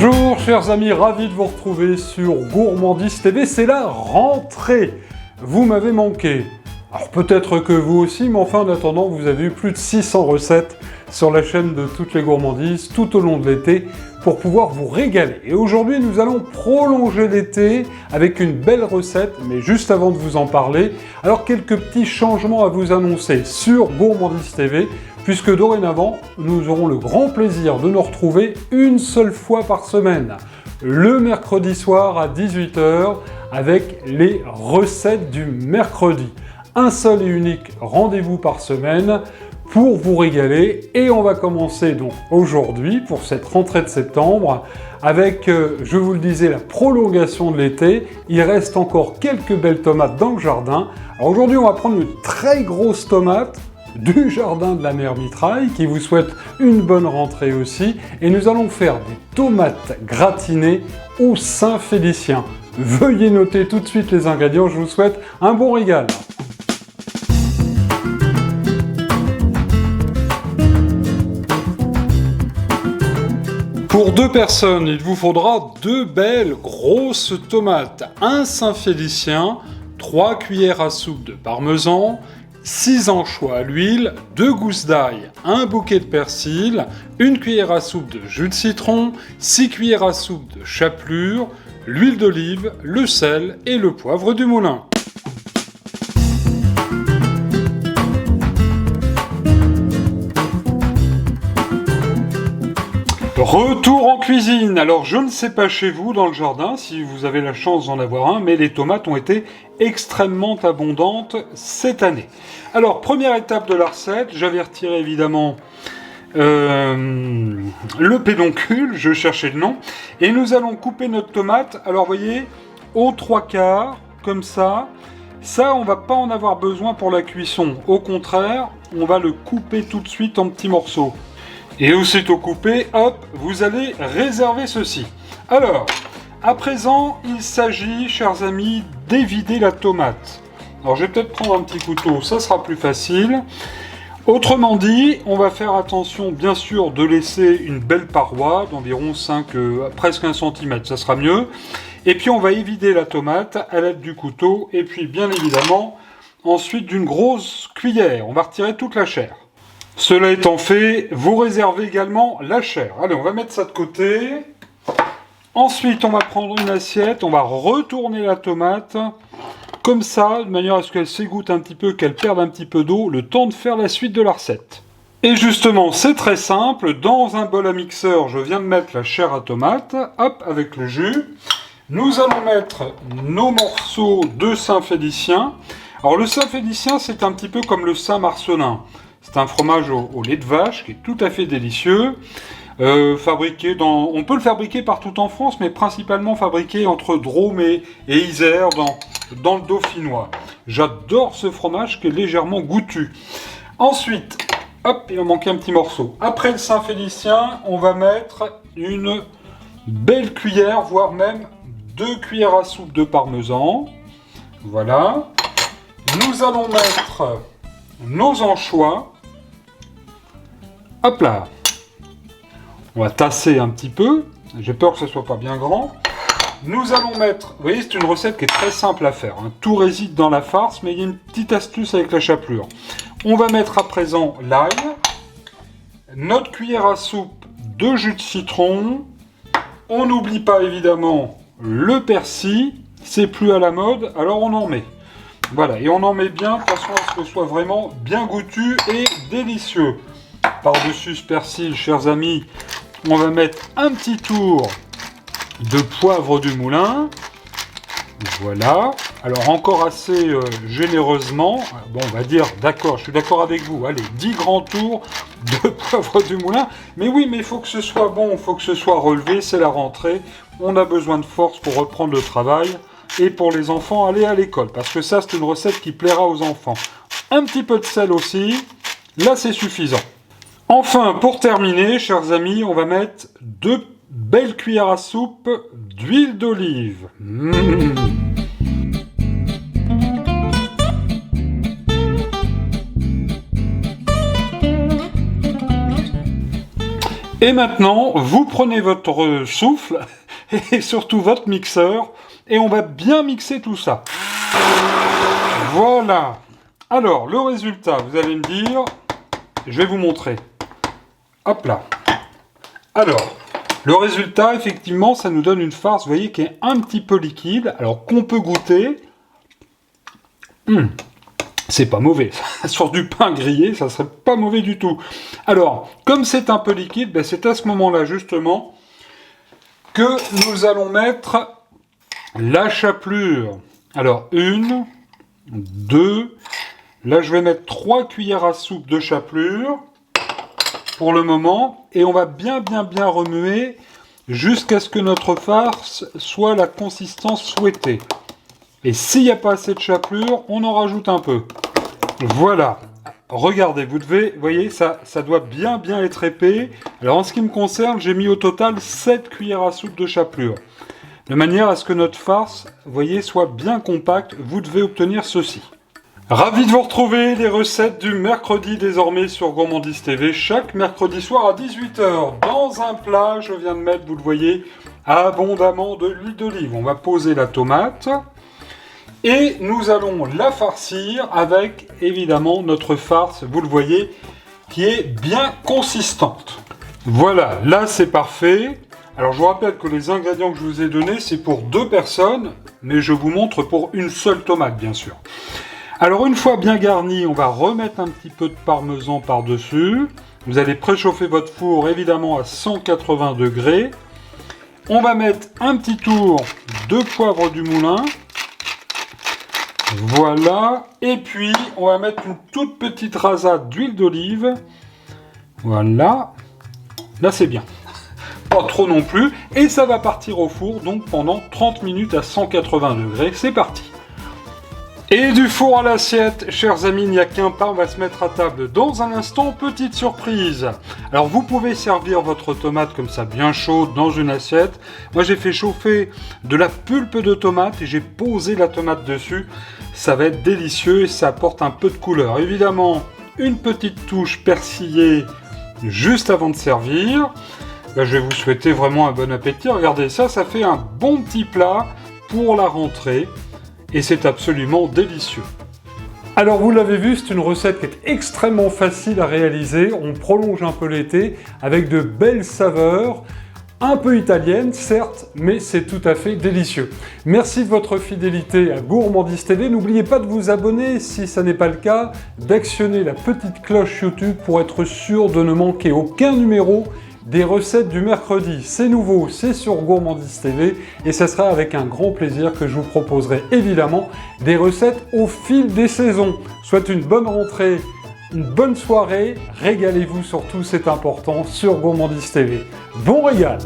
Bonjour chers amis, ravi de vous retrouver sur Gourmandise TV, c'est la rentrée. Vous m'avez manqué. Alors peut-être que vous aussi, mais enfin en attendant, vous avez eu plus de 600 recettes sur la chaîne de Toutes les Gourmandises tout au long de l'été pour pouvoir vous régaler. Et aujourd'hui, nous allons prolonger l'été avec une belle recette, mais juste avant de vous en parler, alors quelques petits changements à vous annoncer sur Gourmandise TV, puisque dorénavant, nous aurons le grand plaisir de nous retrouver une seule fois par semaine, le mercredi soir à 18 h, avec les recettes du mercredi. Un seul et unique rendez-vous par semaine pour vous régaler. Et on va commencer donc aujourd'hui, pour cette rentrée de septembre, avec, je vous le disais, la prolongation de l'été. Il reste encore quelques belles tomates dans le jardin. Alors aujourd'hui, on va prendre une très grosse tomate du jardin de la mère Mitraille, qui vous souhaite une bonne rentrée aussi. Et nous allons faire des tomates gratinées au Saint-Félicien. Veuillez noter tout de suite les ingrédients, je vous souhaite un bon régal. Pour 2 personnes, il vous faudra 2 belles grosses tomates, un Saint-Félicien, 3 cuillères à soupe de parmesan, 6 anchois à l'huile, 2 gousses d'ail, un bouquet de persil, 1 cuillère à soupe de jus de citron, 6 cuillères à soupe de chapelure, l'huile d'olive, le sel et le poivre du moulin. Retour en cuisine. Alors je ne sais pas chez vous dans le jardin si vous avez la chance d'en avoir un, mais les tomates ont été extrêmement abondantes cette année. Alors première étape de la recette, j'avais retiré évidemment le pédoncule, je cherchais le nom, et nous allons couper notre tomate. Alors vous voyez, aux 3/4, comme ça. Ça, on va pas en avoir besoin pour la cuisson. Au contraire, on va le couper tout de suite en petits morceaux. Et aussitôt coupé, hop, vous allez réserver ceci. Alors, à présent, il s'agit, chers amis, d'évider la tomate. Alors, je vais peut-être prendre un petit couteau, ça sera plus facile. Autrement dit, on va faire attention, bien sûr, de laisser une belle paroi d'environ presque 1 cm, ça sera mieux. Et puis, on va évider la tomate à l'aide du couteau, et puis, bien évidemment, ensuite d'une grosse cuillère. On va retirer toute la chair. Cela étant fait, vous réservez également la chair. Allez, on va mettre ça de côté. Ensuite, on va prendre une assiette, on va retourner la tomate, comme ça, de manière à ce qu'elle s'égoutte un petit peu, qu'elle perde un petit peu d'eau, le temps de faire la suite de la recette. Et justement, c'est très simple, dans un bol à mixeur, je viens de mettre la chair à tomate, hop, avec le jus. Nous allons mettre nos morceaux de Saint-Félicien. Alors le Saint-Félicien, c'est un petit peu comme le Saint-Marcelin. C'est un fromage au lait de vache qui est tout à fait délicieux. Fabriqué on peut le fabriquer partout en France, mais principalement fabriqué entre Drôme et Isère, dans le Dauphinois. J'adore ce fromage qui est légèrement goûtu. Ensuite, hop, il va manquer un petit morceau. Après le Saint-Félicien, on va mettre une belle cuillère, voire même 2 cuillères à soupe de parmesan. Voilà. Nous allons mettre nos anchois. Hop là. On va tasser un petit peu. J'ai peur que ce soit pas bien grand. Nous allons mettre... Vous voyez, c'est une recette qui est très simple à faire. Hein. Tout réside dans la farce, mais il y a une petite astuce avec la chapelure. On va mettre à présent l'ail. Notre cuillère à soupe de jus de citron. On n'oublie pas évidemment le persil. C'est plus à la mode, alors on en met. Voilà, et on en met bien, de façon à ce que ce soit vraiment bien goûtu et délicieux. Par-dessus ce persil, chers amis, on va mettre un petit tour de poivre du moulin. Voilà. Alors encore assez généreusement. Bon, on va dire, d'accord, je suis d'accord avec vous. Allez, 10 grands tours de poivre du moulin. Mais oui, mais il faut que ce soit bon, il faut que ce soit relevé, c'est la rentrée. On a besoin de force pour reprendre le travail. Et pour les enfants, aller à l'école. Parce que ça, c'est une recette qui plaira aux enfants. Un petit peu de sel aussi. Là, c'est suffisant. Enfin, pour terminer, chers amis, on va mettre 2 belles cuillères à soupe d'huile d'olive. Et maintenant, vous prenez votre souffle et surtout votre mixeur et on va bien mixer tout ça. Voilà. Alors, le résultat, vous allez me dire, je vais vous montrer. Hop là. Alors, le résultat, effectivement, ça nous donne une farce, vous voyez, qui est un petit peu liquide, alors qu'on peut goûter. C'est pas mauvais. Sur du pain grillé, ça serait pas mauvais du tout. Alors, comme c'est un peu liquide, ben c'est à ce moment-là, justement, que nous allons mettre la chapelure. Alors, 1, 2, là je vais mettre 3 cuillères à soupe de chapelure pour le moment, et on va bien remuer jusqu'à ce que notre farce soit la consistance souhaitée. Et s'il n'y a pas assez de chapelure, on en rajoute un peu. Voilà. Regardez, vous voyez, ça doit bien être épais. Alors en ce qui me concerne, j'ai mis au total 7 cuillères à soupe de chapelure. De manière à ce que notre farce, vous voyez, soit bien compacte, vous devez obtenir ceci. Ravi de vous retrouver, les recettes du mercredi désormais sur Gourmandise TV, chaque mercredi soir à 18 h. Dans un plat, je viens de mettre, vous le voyez, abondamment de l'huile d'olive. On va poser la tomate et nous allons la farcir avec, évidemment, notre farce, vous le voyez, qui est bien consistante. Voilà, là c'est parfait. Alors je vous rappelle que les ingrédients que je vous ai donnés, c'est pour 2 personnes, mais je vous montre pour une seule tomate, bien sûr. Alors une fois bien garni, on va remettre un petit peu de parmesan par-dessus. Vous allez préchauffer votre four, évidemment, à 180 degrés. On va mettre un petit tour de poivre du moulin. Voilà. Et puis, on va mettre une toute petite rasade d'huile d'olive. Voilà. Là, c'est bien. Pas trop non plus, et ça va partir au four donc pendant 30 minutes à 180 degrés, c'est parti. Et du four à l'assiette, chers amis, il n'y a qu'un pas, on va se mettre à table dans un instant, petite surprise. Alors vous pouvez servir votre tomate comme ça, bien chaude, dans une assiette. Moi j'ai fait chauffer de la pulpe de tomate et j'ai posé la tomate dessus. Ça va être délicieux et ça apporte un peu de couleur. Évidemment, une petite touche persillée juste avant de servir. Là, je vais vous souhaiter vraiment un bon appétit. Regardez ça, ça fait un bon petit plat pour la rentrée. Et c'est absolument délicieux. Alors vous l'avez vu, c'est une recette qui est extrêmement facile à réaliser. On prolonge un peu l'été avec de belles saveurs. Un peu italienne, certes, mais c'est tout à fait délicieux. Merci de votre fidélité à Gourmandise TV. N'oubliez pas de vous abonner si ça n'est pas le cas, d'actionner la petite cloche YouTube pour être sûr de ne manquer aucun numéro des recettes du mercredi. C'est nouveau, c'est sur Gourmandise TV et ça sera avec un grand plaisir que je vous proposerai évidemment des recettes au fil des saisons. Soit une bonne rentrée, une bonne soirée, régalez-vous surtout, c'est important, sur Gourmandise TV. Bon régal!